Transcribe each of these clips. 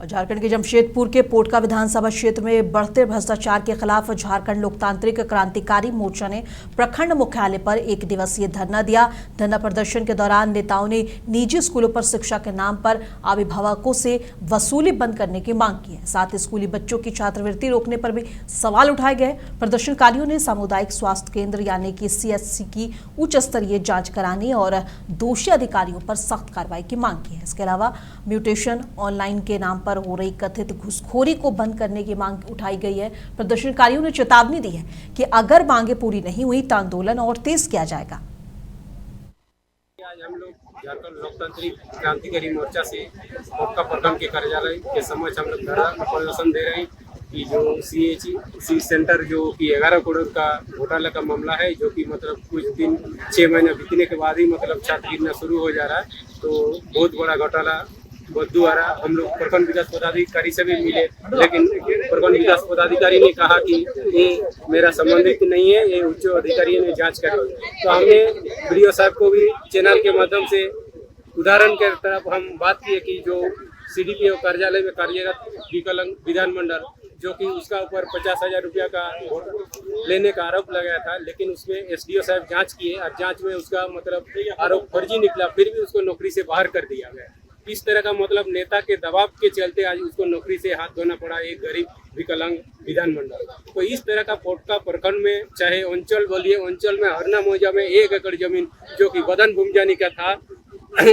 झारखंड के जमशेदपुर के पोटका विधानसभा क्षेत्र में बढ़ते भ्रष्टाचार के खिलाफ झारखंड लोकतांत्रिक क्रांतिकारी मोर्चा ने प्रखंड मुख्यालय पर एक दिवसीय धरना दिया। धरना प्रदर्शन के दौरान नेताओं ने निजी स्कूलों पर शिक्षा के नाम पर अभिभावकों से वसूली बंद करने की मांग की है। साथ ही स्कूली बच्चों की छात्रवृत्ति रोकने पर भी सवाल उठाए गए। प्रदर्शनकारियों ने सामुदायिक स्वास्थ्य केंद्र यानी कि CHC की उच्च स्तरीय जाँच कराने और दोषी अधिकारियों पर सख्त कार्रवाई की मांग की है। इसके अलावा म्यूटेशन ऑनलाइन के नाम पर हो रही कथित घूसखोरी को बंद करने की मांग उठाई गई है। प्रदर्शनकारियों ने चेतावनी दी है कि अगर मांगे पूरी नहीं हुई तो आंदोलन और तेज किया जाएगा। आज हम लोग झारखंड लोकतांत्रिक क्रांतिकारी मोर्चा से पोटका प्रखंड के कार्यालय के समक्ष हम लोग धरना प्रदर्शन दे रहे हैं कि जो CHC सेंटर जो कि 11 करोड़ का घोटाला का मामला है, जो कि मतलब कुछ दिन 6 महीने बीतने के बाद ही मतलब छात्र गिरना शुरू हो जा रहा है। तो बहुत बड़ा घोटाला बद्दू आ रहा। हम लोग प्रखंड विकास पदाधिकारी से भी मिले, लेकिन प्रखंड विकास पदाधिकारी ने कहा कि ये मेरा संबंधित नहीं है, ये उच्च अधिकारी ने जांच करी। तो हमने BDO साहब को भी चैनल के माध्यम से उदाहरण के तरफ हम बात किए कि जो CDPO कार्यालय में कार्यरत विकलांग विधानमंडल, जो कि उसका ऊपर 50,000 रुपया का लेने का आरोप लगाया था, लेकिन उसमें SDO साहब जांच किए और जांच में उसका मतलब आरोप फर्जी निकला, फिर भी उसको नौकरी से बाहर कर दिया गया। इस तरह का मतलब नेता के दबाव के चलते आज उसको नौकरी से हाथ धोना पड़ा, एक गरीब विकलांग विधानमंडल। तो इस तरह का पोटका प्रखंड में चाहे अंचल बोलिए, अंचल में हरना मौजा में 1 एकड़ जमीन जो कि बदन भूमजानी का था,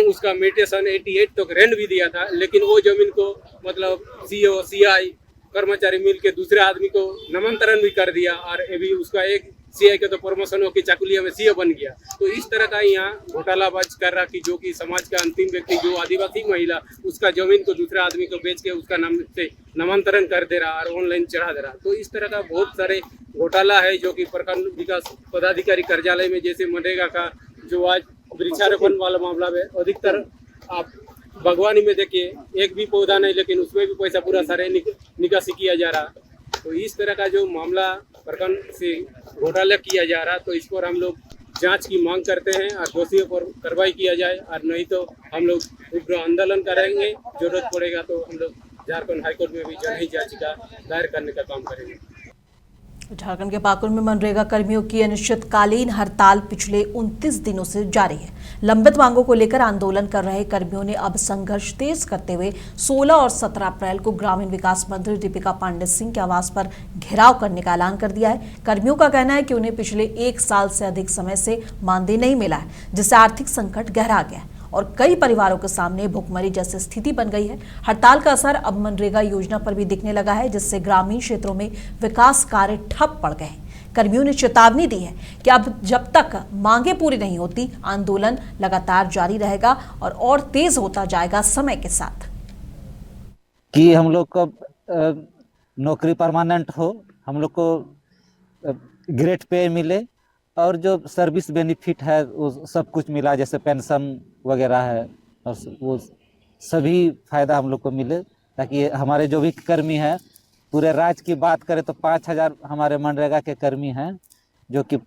उसका म्यूटेशन 88 तक रेंट भी दिया था, लेकिन वो जमीन को मतलब CO CI कर्मचारी मिल के दूसरे आदमी को नामांतरण भी कर दिया और अभी उसका एक CI का तो प्रमोशन होकर चाकुलिया में CO बन गया। तो इस तरह का यहाँ घोटालाबाज कर रहा कि जो कि समाज का अंतिम व्यक्ति जो आदिवासी महिला, उसका जमीन को दूसरे आदमी को बेच के उसका नाम से नामांतरण कर दे रहा और ऑनलाइन चढ़ा दे रहा। तो इस तरह का बहुत सारे घोटाला है जो कि प्रखंड विकास पदाधिकारी कार्यालय में, जैसे मनरेगा का जो आज वृक्षारोपण वाला मामला में अधिकतर आप बागवानी में देखिए एक भी पौधा नहीं, लेकिन उसमें भी पैसा पूरा सारे निकासी किया जा रहा। तो इस तरह का जो मामला प्रखंड से घोटाला किया जा रहा, तो इस पर हम लोग जांच की मांग करते हैं और दोषियों पर कार्रवाई किया जाए, और नहीं तो हम लोग उग्र आंदोलन करेंगे। जरूरत पड़ेगा तो हम लोग झारखंड हाईकोर्ट में भी जनहित याचिका दायर करने का काम करेंगे। झारखंड के पाकुड़ में मनरेगा कर्मियों की अनिश्चितकालीन हड़ताल पिछले 29 दिनों से जारी है। लंबित मांगों को लेकर आंदोलन कर रहे कर्मियों ने अब संघर्ष तेज करते हुए 16 और 17 अप्रैल को ग्रामीण विकास मंत्री दीपिका पांडे सिंह के आवास पर घेराव करने का ऐलान कर दिया है। कर्मियों का कहना है कि उन्हें पिछले 1 साल से अधिक समय से मानदेय नहीं मिला है, जिससे आर्थिक संकट गहरा गया है और कई परिवारों के सामने भुखमरी जैसी स्थिति बन गई है। हड़ताल का असर अब मनरेगा योजना पर भी दिखने लगा है, जिससे ग्रामीण क्षेत्रों में विकास कार्य ठप पड़ गए हैं। कर्मियों ने चेतावनी दी है कि अब जब तक मांगे पूरी नहीं होती, आंदोलन लगातार जारी रहेगा और तेज होता जाएगा समय के साथ। कि हम लोग को नौकरी परमानेंट हो, हम लोग को ग्रेड पे मिले और जो सर्विस बेनिफिट है वो सब कुछ मिला, जैसे पेंशन वगैरह है, और वो सभी फायदा हम लोग को मिले, ताकि हमारे जो भी कर्मी हैं, पूरे राज्य की बात करें तो 5,000 हमारे मनरेगा के कर्मी हैं जो कि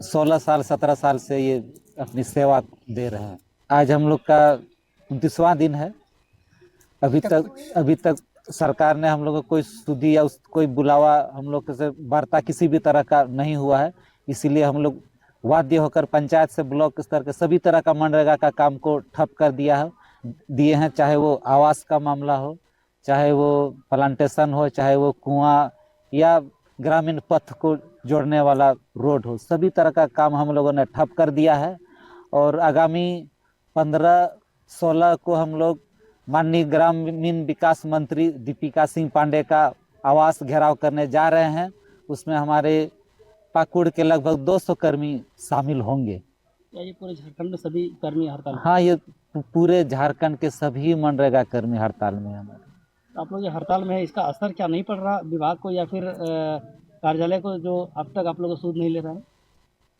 16 साल 17 साल से ये अपनी सेवा दे रहे हैं। आज हम लोग का 29वां दिन है। अभी तक सरकार ने हम लोग को कोई सुधी या कोई बुलावा हम लोग से वार्ता किसी भी तरह का नहीं हुआ है। इसीलिए हम लोग बाध्य होकर पंचायत से ब्लॉक स्तर के सभी तरह का मनरेगा का काम को ठप कर दिए हैं, चाहे वो आवास का मामला हो, चाहे वो प्लांटेशन हो, चाहे वो कुआं या ग्रामीण पथ को जोड़ने वाला रोड हो, सभी तरह का काम हम लोगों ने ठप कर दिया है। और आगामी 15-16 को हम लोग माननीय ग्रामीण विकास मंत्री दीपिका सिंह पांडे का आवास घेराव करने जा रहे हैं। उसमें हमारे पाकुड़ के लगभग 200 कर्मी शामिल होंगे। क्या ये पूरे झारखंड में सभी कर्मी हड़ताल? हाँ, ये पूरे झारखंड के सभी मनरेगा कर्मी हड़ताल में हैं। तो आप लोग ये हड़ताल में है, इसका असर क्या नहीं पड़ रहा विभाग को या फिर कार्यालय को, जो अब तक आप लोग को सूद नहीं ले रहा है?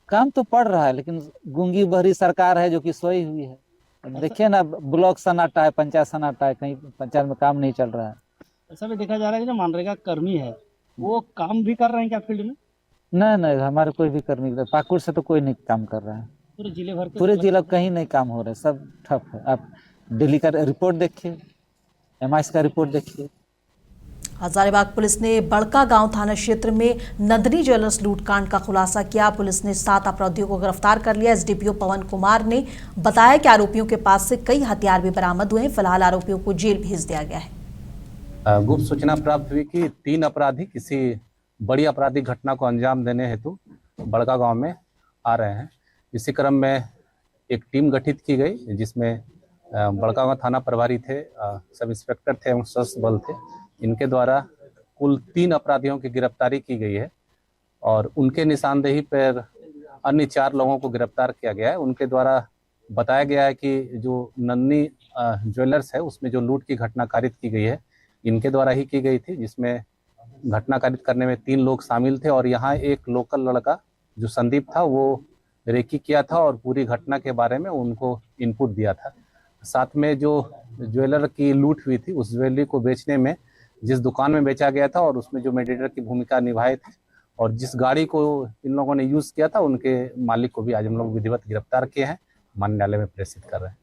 काम तो पड़ रहा है, लेकिन गूंगी बहरी सरकार है जो कि सोई हुई है। देखिए ना, ब्लॉक सन्नाटा है, पंचायत सन्नाटा है, कहीं पंचायत में काम नहीं चल रहा है। ऐसा भी देखा जा रहा है कि जो मनरेगा कर्मी है वो काम भी कर रहे हैं क्या फील्ड में? नहीं, हमारे कोई भी कर्मी, पाकुड़ से तो कोई नहीं काम कर रहा है। पूरे जिले भर के, पूरे जिला कहीं नहीं काम हो रहा है, सब ठप है। आप दिल्ली का रिपोर्ट देखिए, MIS का रिपोर्ट देखिए। हजारीबाग पुलिस ने बड़का गांव थाना क्षेत्र में नंदनी ज्वेलर्स लूटकांड का खुलासा किया। पुलिस ने 7 अपराधियों को गिरफ्तार कर लिया। SDPO पवन कुमार ने बताया कि आरोपियों के पास से कई हथियार भी बरामद हुए हैं। फिलहाल आरोपियों को जेल भेज दिया गया है। गुप्त सूचना प्राप्त हुई कि 3 अपराधी किसी बड़ी आपराधिक घटना को अंजाम देने हेतु बड़का गांव में आ रहे हैं। इसी क्रम में एक टीम गठित की गई जिसमें बड़का गांव थाना प्रभारी थे, सब इंस्पेक्टर थे एवं सशस्त्र बल थे। इनके द्वारा कुल 3 अपराधियों की गिरफ्तारी की गई है और उनके निशानदेही पर अन्य 4 लोगों को गिरफ्तार किया गया है। उनके द्वारा बताया गया है कि जो नन्नी ज्वेलर्स है उसमें जो लूट की घटना कारित की गई है इनके द्वारा ही की गई थी, जिसमें घटना कारित करने में 3 लोग शामिल थे और यहाँ एक लोकल लड़का जो संदीप था वो रेकी किया था और पूरी घटना के बारे में उनको इनपुट दिया था। साथ में जो ज्वेलर की लूट हुई थी उस ज्वेलरी को बेचने में जिस दुकान में बेचा गया था और उसमें जो मेडिएटर की भूमिका निभाए थे और जिस गाड़ी को इन लोगों ने यूज किया था उनके मालिक को भी आज हम लोग विधिवत गिरफ्तार किए हैं, न्यायालय में प्रेषित कर रहे हैं।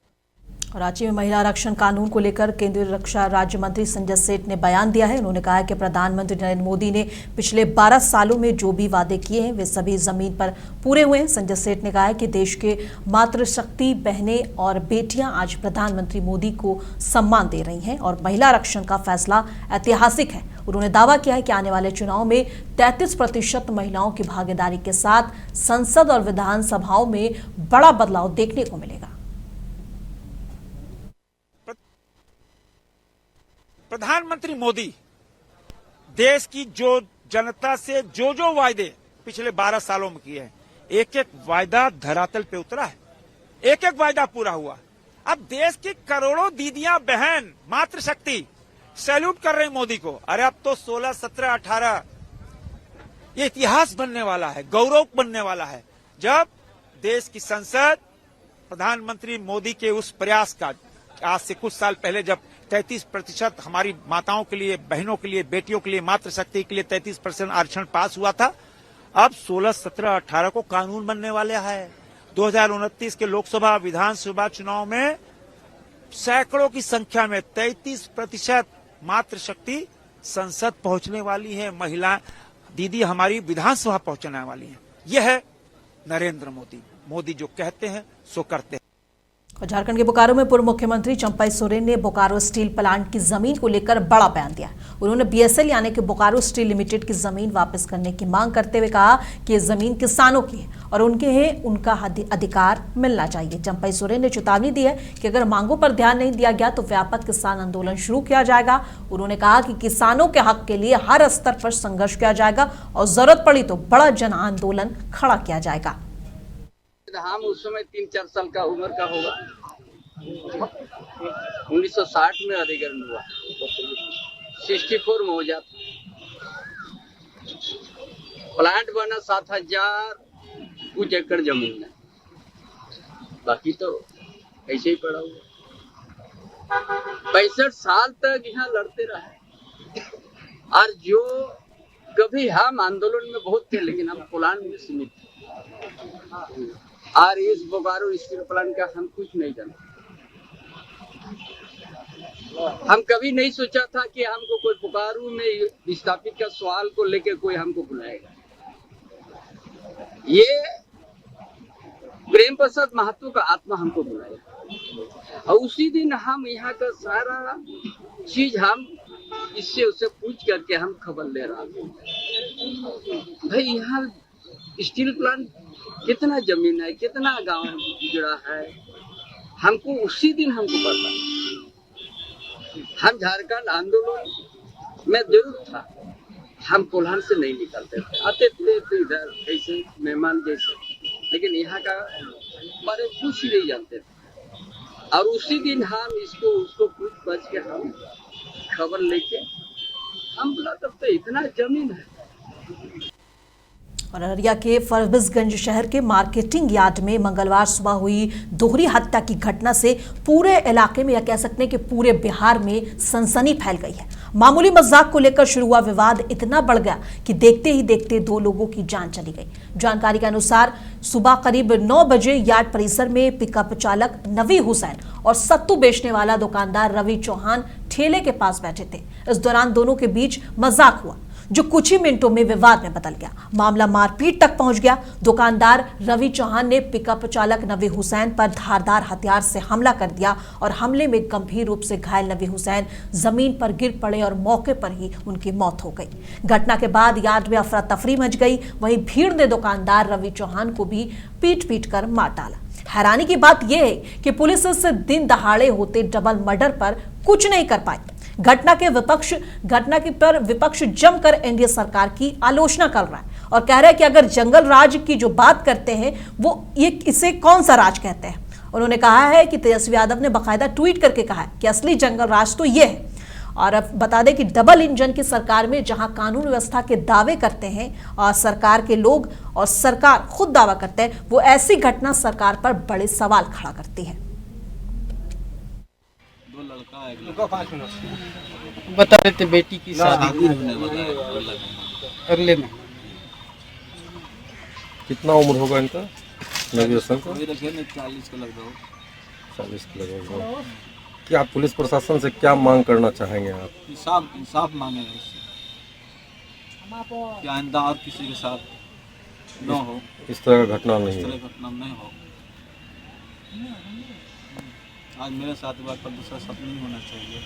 रांची में महिला आरक्षण कानून को लेकर केंद्रीय रक्षा राज्य मंत्री संजय सेठ ने बयान दिया है। उन्होंने कहा है कि प्रधानमंत्री नरेंद्र मोदी ने पिछले 12 सालों में जो भी वादे किए हैं वे सभी जमीन पर पूरे हुए हैं। संजय सेठ ने कहा है कि देश के मातृशक्ति बहनें और बेटियां आज प्रधानमंत्री मोदी को सम्मान दे रही हैं और महिला आरक्षण का फैसला ऐतिहासिक है। उन्होंने दावा किया है कि आने वाले चुनाव में 33% महिलाओं की भागीदारी के साथ संसद और विधानसभाओं में बड़ा बदलाव देखने को मिलेगा। प्रधानमंत्री मोदी देश की जो जनता से जो वायदे पिछले 12 सालों में किए हैं, एक एक वायदा धरातल पे उतरा है, एक एक वायदा पूरा हुआ। अब देश की करोड़ों दीदियां बहन मातृशक्ति सैल्यूट कर रही मोदी को। अरे अब तो 16, 17, 18 ये इतिहास बनने वाला है, गौरव बनने वाला है, जब देश की संसद प्रधानमंत्री मोदी के उस प्रयास का आज से कुछ साल पहले जब 33% हमारी माताओं के लिए, बहनों के लिए, बेटियों के लिए, मातृशक्ति के लिए 33% आरक्षण पास हुआ था, अब 16, 17, 18 को कानून बनने वाले है। 2029 के लोकसभा विधानसभा चुनाव में सैकड़ों की संख्या में 33% मातृशक्ति संसद पहुंचने वाली है, महिला दीदी हमारी विधानसभा पहुंचने वाली है। यह है नरेंद्र मोदी। मोदी जो कहते हैं सो करते हैं। और झारखंड के बोकारो में पूर्व मुख्यमंत्री चंपाई सोरेन ने बोकारो स्टील प्लांट की जमीन को लेकर बड़ा बयान दिया। उन्होंने BSL यानी कि बोकारो स्टील लिमिटेड की जमीन वापस करने की मांग करते हुए कहा कि ये जमीन किसानों की है और उनका अधिकार मिलना चाहिए। चंपाई सोरेन ने चेतावनी दी है कि अगर मांगों पर ध्यान नहीं दिया गया तो व्यापक किसान आंदोलन शुरू किया जाएगा। उन्होंने कहा कि किसानों के हक के लिए हर स्तर पर संघर्ष किया जाएगा और जरूरत पड़ी तो बड़ा जन आंदोलन खड़ा किया जाएगा। हम उस समय 3-4 साल का उम्र का होगा। 1960 में अधिग्रहण हुआ, 64 में हो जाता। प्लांट बना 7000 कुछ एकड़ जमीन है, बाकी तो ऐसे ही पड़ा हुआ। 65 साल तक यहाँ लड़ते रहे और जो कभी हम आंदोलन में बहुत थे लेकिन हम प्लांट में सीमित थे और इस बोकारो स्टील प्लांट का हम कुछ नहीं जानते। हम कभी नहीं सोचा था कि हमको कोई बोकारो में विस्थापित का सवाल को लेकर कोई हमको बुलाएगा। ये प्रेम प्रसाद महतो का आत्मा हमको बुलाया और उसी दिन हम यहाँ का सारा चीज हम इससे उसे पूछ करके हम खबर ले रहा था। भाई यहाँ स्टील प्लांट कितना जमीन है, कितना गांव जुड़ा है, हमको उसी दिन हमको पता। हम झारखंड आंदोलन में जरूर था, हम कोल्हान से नहीं निकलते थे, आते थे तो इधर ऐसे मेहमान जैसे, लेकिन यहाँ का बारे में कुछ ही नहीं जानते थे। और उसी दिन हम इसको उसको पूछ पाछ के हम खबर लेके हम बोला तब तो इतना जमीन है। और अररिया के फरबिसगंज शहर के मार्केटिंग यार्ड में मंगलवार सुबह हुई दोहरी हत्या की घटना से पूरे इलाके में या कह सकते हैं कि पूरे बिहार में सनसनी फैल गई है। मामूली मजाक को लेकर शुरू हुआ विवाद इतना बढ़ गया कि देखते ही देखते 2 लोगों की जान चली गई। जानकारी के अनुसार सुबह करीब 9 बजे यार्ड परिसर में पिकअप चालक नवी हुसैन और सत्तू बेचने वाला दुकानदार रवि चौहान ठेले के पास बैठे थे। इस दौरान दोनों के बीच मजाक हुआ जो कुछ ही मिनटों में विवाद में बदल गया। मामला मारपीट तक पहुंच गया। दुकानदार रवि चौहान ने पिकअप चालक नवी हुसैन पर धारदार हथियार से हमला कर दिया और हमले में गंभीर रूप से घायल नवी हुसैन जमीन पर गिर पड़े और मौके पर ही उनकी मौत हो गई। घटना के बाद यार्ड में अफरा तफरी मच गई। वहीं भीड़ ने दुकानदार रवि चौहान को भी पीट कर मार डाला। हैरानी की बात यह है कि पुलिस इस दिन दहाड़े होते डबल मर्डर पर कुछ नहीं कर पाई। घटना पर विपक्ष जमकर एनडीए सरकार की आलोचना कर रहा है और कह रहा है कि अगर जंगल राज की जो बात करते हैं वो इसे कौन सा राज कहते हैं। उन्होंने कहा है कि तेजस्वी यादव ने बाकायदा ट्वीट करके कहा है कि असली जंगल राज तो ये है। और अब बता दें कि डबल इंजन की सरकार में जहां कानून व्यवस्था के दावे करते हैं और सरकार के लोग और सरकार खुद दावा करते हैं, वो ऐसी घटना सरकार पर बड़े सवाल खड़ा करती है। बता रहे थे बेटी की शादी अगले में। कितना उम्र होगा इनका? नवी हुसैन को 40 का लगभग। 40 के लगभग। क्या पुलिस प्रशासन से क्या मांग करना चाहेंगे आप? इंसाफ मांगे इससे कि आइंदा और किसी के साथ न हो, इस तरह का घटना नहीं हो। आज मेरे साथ हुआ, कल दूसरा साथ नहीं होना चाहिए।